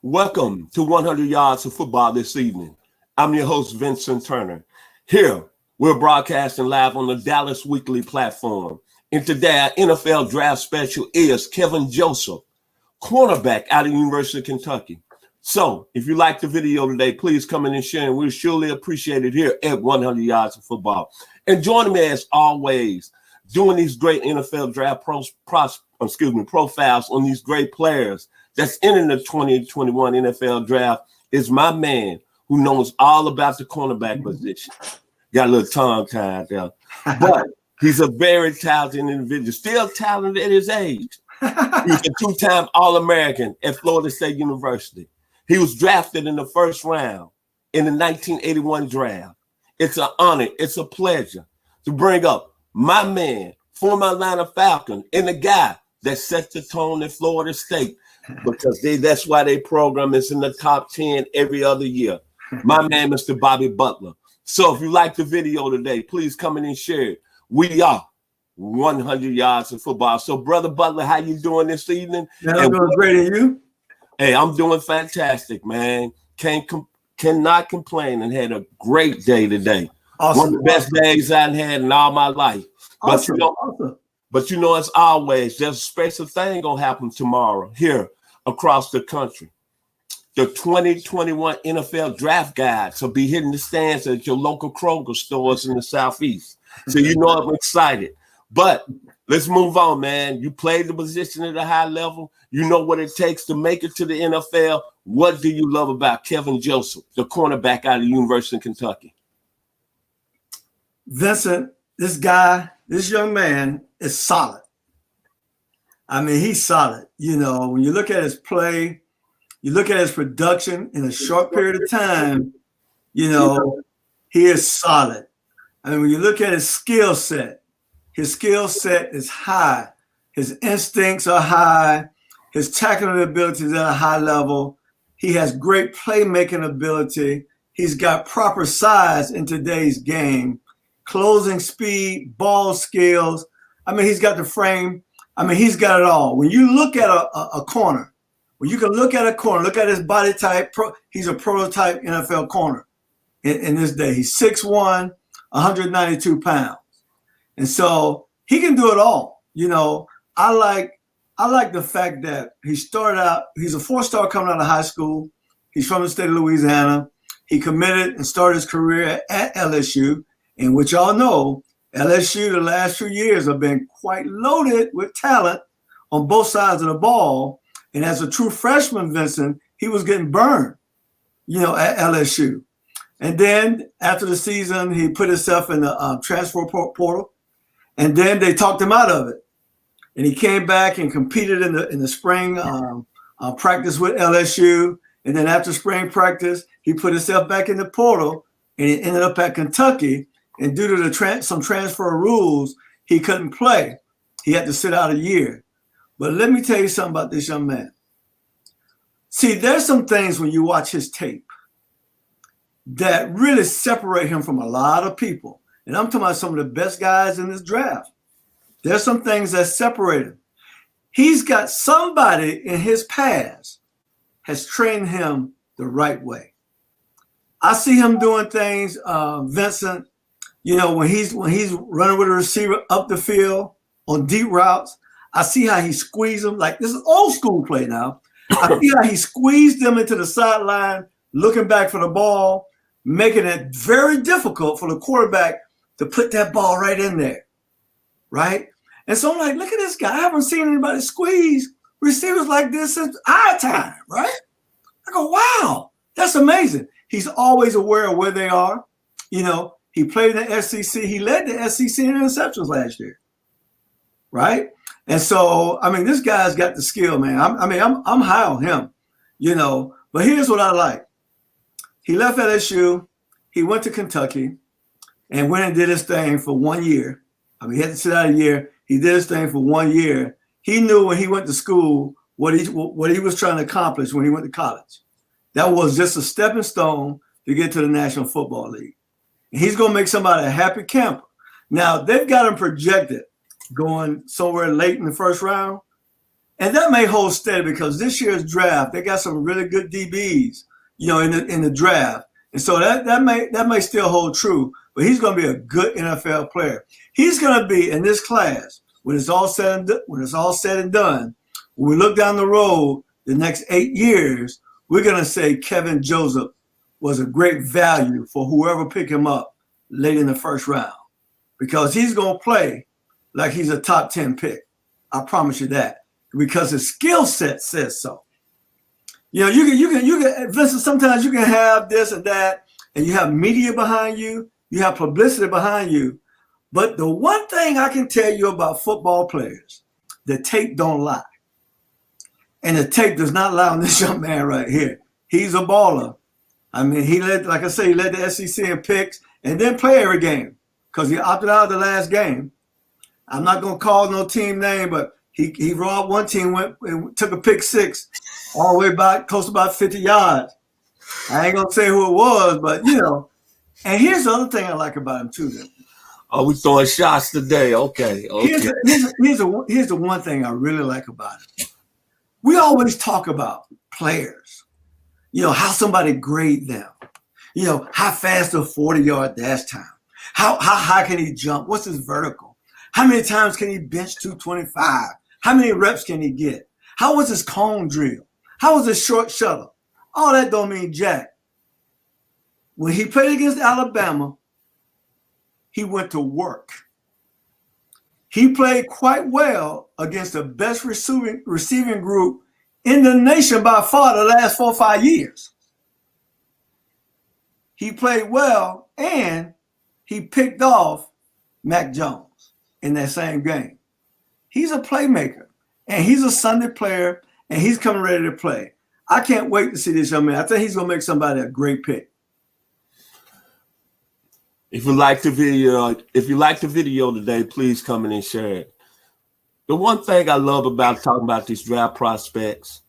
Welcome to 100 Yards of Football this evening. I'm your host, Vincent Turner. Here, we're broadcasting live on the Dallas Weekly platform. And today, our NFL draft special is Kelvin Joseph, cornerback out of the University of Kentucky. So, if you like the video today, please come in and share, and we'll surely appreciate it here at 100 Yards of Football. And joining me, as always, doing these great NFL draft profiles on these great players that's entering the 2021 NFL draft is my man who knows all about the cornerback position. Got a little tongue tied there. But he's a very talented individual, still talented at his age. He's a two-time All-American at Florida State University. He was drafted in the first round in the 1981 draft. It's an honor, it's a pleasure to bring up my man, former Atlanta Falcon, and the guy that set the tone at Florida State, because that's why their program is in the top 10 every other year. My man, Mr. Bobby Butler. So if you like the video today, please come in and share it. We are 100 Yards of Football. So, Brother Butler, how you doing this evening? Yeah, I'm doing great, and you? Hey, I'm doing fantastic, man. Cannot complain, and had a great day today. Awesome. One of the best days I've had in all my life. Awesome. But as always, there's a special thing gonna happen tomorrow here across the country. The 2021 NFL Draft Guides will be hitting the stands at your local Kroger stores in the Southeast. So you know I'm excited. But let's move on, man. You played the position at a high level. You know what it takes to make it to the NFL. What do you love about Kelvin Joseph, the cornerback out of the University of Kentucky? Vincent, this young man is solid. I mean, he's solid. You know, when you look at his play, you look at his production in a short period of time, you know, he is solid. I mean, when you look at his skill set is high. His instincts are high. His tackling ability is at a high level. He has great playmaking ability. He's got proper size in today's game. Closing speed, ball skills. I mean, he's got the frame. I mean, he's got it all. When you look at a corner, when you can look at a corner, look at his body type, he's a prototype NFL corner in this day. He's 6'1", 192 pounds. And so he can do it all. You know, I like the fact that he started out, he's a four-star coming out of high school. He's from the state of Louisiana. He committed and started his career at LSU. And which y'all know, LSU the last few years have been quite loaded with talent on both sides of the ball. And as a true freshman, Vincent, he was getting burned, you know, at LSU. And then after the season, he put himself in the transfer portal. And then they talked him out of it. And he came back and competed in the spring practice with LSU. And then after spring practice, he put himself back in the portal, and he ended up at Kentucky. And due to some transfer rules, he couldn't play. He had to sit out a year. But let me tell you something about this young man. See, there's some things when you watch his tape that really separate him from a lot of people. And I'm talking about some of the best guys in this draft. There's some things that separate him. He's got somebody in his past has trained him the right way. I see him doing things, Vincent, you know, when he's running with a receiver up the field on deep routes. I see how he squeezed them. Like, this is old school play now. I see how he squeezed them into the sideline, looking back for the ball, making it very difficult for the quarterback to put that ball right in there, right? And so I'm like, look at this guy. I haven't seen anybody squeeze receivers like this since our time, right? I go, wow, that's amazing. He's always aware of where they are. You know, he played in the SEC. He led the SEC in interceptions last year, right? And so, I mean, this guy's got the skill, man. I'm high on him, you know. But here's what I like. He left LSU. He went to Kentucky and went and did his thing for 1 year. I mean, he had to sit out a year. He did his thing for 1 year. He knew when he went to school what he was trying to accomplish when he went to college. That was just a stepping stone to get to the National Football League. And he's going to make somebody a happy camper. Now, they've got him projected going somewhere late in the first round. And that may hold steady because this year's draft, they got some really good DBs, in the draft. And so that may still hold true, but he's going to be a good NFL player. He's going to be in this class when it's all said and done. When we look down the road, the next 8 years, we're going to say Kevin Joseph was a great value for whoever picked him up late in the first round, because he's going to play like he's a top 10 pick. I promise you that, because his skill set says so. You can, Vincent, sometimes you can have this and that, and you have media behind you, you have publicity behind you. But the one thing I can tell you about football players, the tape don't lie. And the tape does not lie on this young man right here. He's a baller. I mean, he led the SEC in picks and didn't play every game because he opted out of the last game. I'm not going to call no team name, but he robbed one team, went and took a pick six all the way back close to about 50 yards. I ain't going to say who it was, but, And here's the other thing I like about him, too. Oh, we throwing shots today. Okay. Here's the one thing I really like about him. We always talk about players, how somebody grade them, how fast a 40-yard dash time, how high can he jump, what's his vertical, how many times can he bench 225, how many reps can he get, how was his cone drill, how was his short shuttle. All that don't mean jack. When he played against Alabama, he went to work. He played quite well against the best receiving group in the nation by far the last 4 or 5 years. He played well, and he picked off Mac Jones in that same game. He's a playmaker, and he's a Sunday player, and he's coming ready to play. I can't wait to see this young man. I think he's going to make somebody a great pick. If you like the video today, please come in and share it. The one thing I love about talking about these draft prospects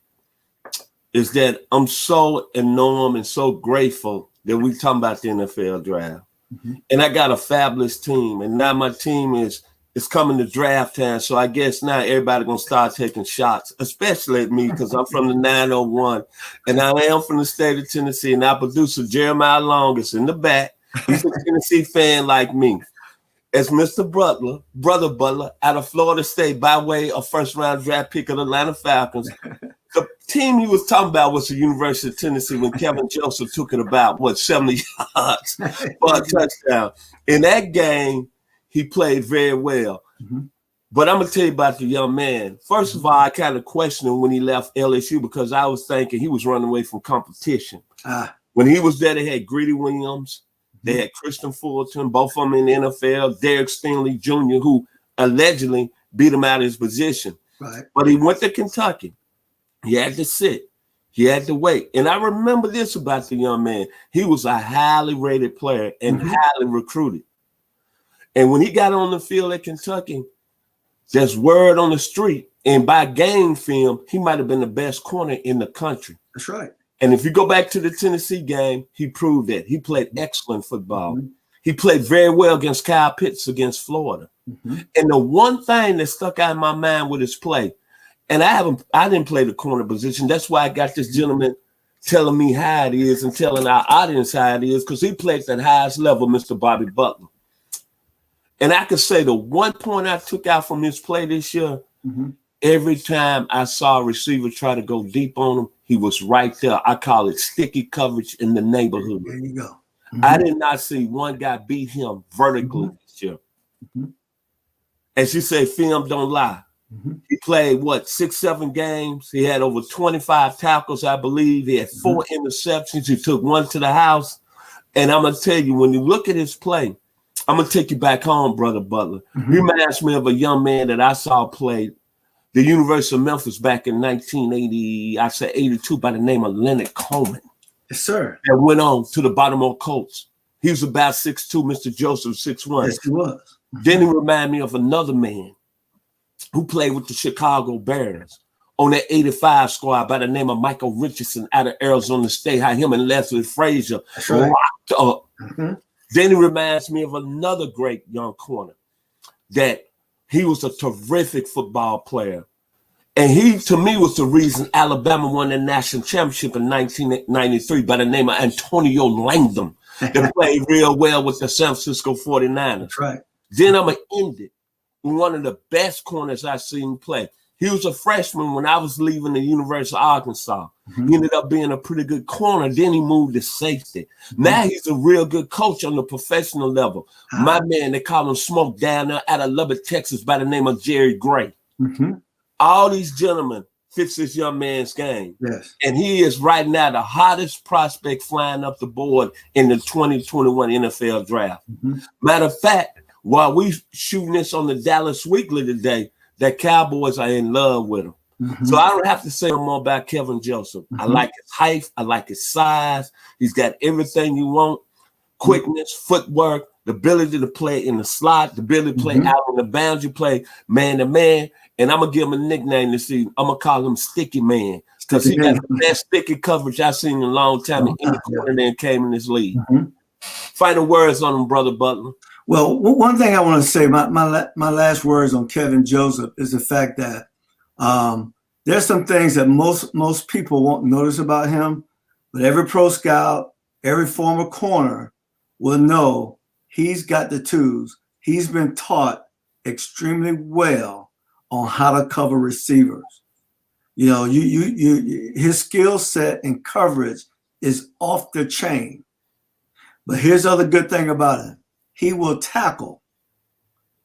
is that I'm so enormous and so grateful that we talking about the NFL draft. Mm-hmm. And I got a fabulous team, and now my team is coming to draft time. So I guess now everybody gonna start taking shots, especially at me, because I'm from the 901, and I am from the state of Tennessee, and our producer Jeremiah Long is in the back. He's a Tennessee fan like me. As Mr. Brother Butler, out of Florida State, by way of first-round draft pick of the Atlanta Falcons. The team he was talking about was the University of Tennessee when Kevin Joseph took it about, 70 yards for a touchdown. In that game, he played very well. Mm-hmm. But I'm going to tell you about the young man. First of all, I kind of questioned him when he left LSU because I was thinking he was running away from competition. When he was there, they had Greedy Williams. They had Christian Fulton, both of them in the NFL, Derek Stingley Jr., who allegedly beat him out of his position. Right. But he went to Kentucky. He had to sit. He had to wait. And I remember this about the young man. He was a highly rated player and highly recruited. And when he got on the field at Kentucky, there's word on the street, and by game film, he might have been the best corner in the country. That's right. And if you go back to the Tennessee game, he proved that. He played excellent football. Mm-hmm. He played very well against Kyle Pitts against Florida. Mm-hmm. And the one thing that stuck out in my mind with his play, and I didn't play the corner position. That's why I got this gentleman telling me how it is and telling our audience how it is, because he played at the highest level, Mr. Bobby Butler. And I could say the one point I took out from his play this year, every time I saw a receiver try to go deep on him, he was right there. I call it sticky coverage in the neighborhood. There you go. I did not see one guy beat him vertically this year. As you say, film don't lie. He played, 6-7 games. He had over 25 tackles, I believe. He had 4 interceptions. He took 1 to the house. And I'm going to tell you, when you look at his play, I'm going to take you back home, Brother Butler. He reminds me of a young man that I saw play the University of Memphis back in 1980, I say 82, by the name of Leonard Coleman. Yes, sir. That went on to the Baltimore Colts. He was about 6'2", Mr. Joseph, 6'1". Yes, he was. Then he reminded me of another man who played with the Chicago Bears on that 85 squad by the name of Michael Richardson out of Arizona State, how him and Leslie Frazier rocked up. Then he reminds me of another great young corner that he was a terrific football player. And he, to me, was the reason Alabama won the national championship in 1993 by the name of Antonio Langdon, that played real well with the San Francisco 49ers. That's right. Then I'm going to end it with one of the best corners I've seen play. He was a freshman when I was leaving the University of Arkansas. Mm-hmm. He ended up being a pretty good corner. Then he moved to safety. Mm-hmm. Now he's a real good coach on the professional level. Uh-huh. My man, they call him Smoke down there out of Lubbock, Texas, by the name of Jerry Gray. Mm-hmm. All these gentlemen fits this young man's game. Yes. And he is right now the hottest prospect flying up the board in the 2021 NFL draft. Mm-hmm. Matter of fact, while we shooting this on the Dallas Weekly today, that Cowboys are in love with him. Mm-hmm. So I don't have to say no more about Kelvin Joseph. Mm-hmm. I like his height. I like his size. He's got everything you want. Quickness, footwork, the ability to play in the slot, the ability to play out on the boundary, play man to man. And I'm going to give him a nickname this season. I'm going to call him Sticky Man because he got the best sticky coverage I've seen in a long time in any corner that came in this league. Mm-hmm. Final words on him, Brother Butler. Well, one thing I want to say, my last words on Kelvin Joseph is the fact that there's some things that most people won't notice about him, but every pro scout, every former corner will know he's got the tools. He's been taught extremely well on how to cover receivers. You know, his skill set and coverage is off the chain. But here's the other good thing about him. He will tackle.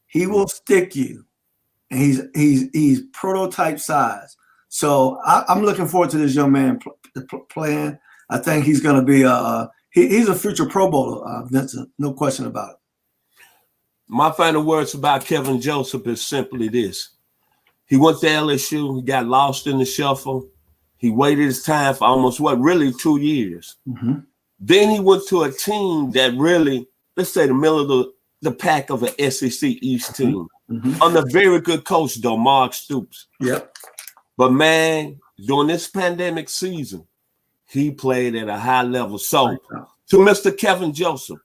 He will stick you. And he's prototype size. So I'm looking forward to this young man playing. I think he's going to be he's a future Pro Bowler, Vincent. No question about it. My final words about Kelvin Joseph is simply this. He went to LSU. He got lost in the shuffle. He waited his time for almost, really 2 years. Mm-hmm. Then he went to a team that really, let's say, the middle of the pack of an SEC East team. Mm-hmm. On a very good coach, though, Mark Stoops. Yep. But, man, during this pandemic season, he played at a high level. So, to Mr. Kelvin Joseph,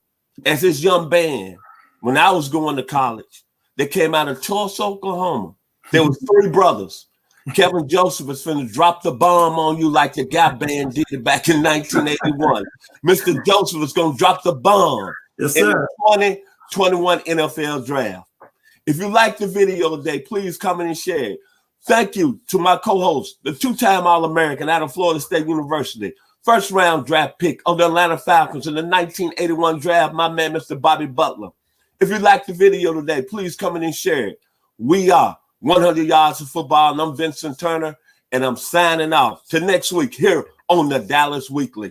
as his young band, when I was going to college, they came out of Tulsa, Oklahoma. There was 3 brothers. Kelvin Joseph is finna drop the bomb on you like the Gap Band did it back in 1981. Mr. Joseph is going to drop the bomb in the 2021 NFL draft. If you like the video today, please comment and share it. Thank you to my co-host, the 2-time All-American out of Florida State University, first-round draft pick of the Atlanta Falcons in the 1981 draft, my man, Mr. Bobby Butler. If you like the video today, please comment and share it. We are 100 Yards of Football, and I'm Vincent Turner, and I'm signing off. Till next week here on the Dallas Weekly.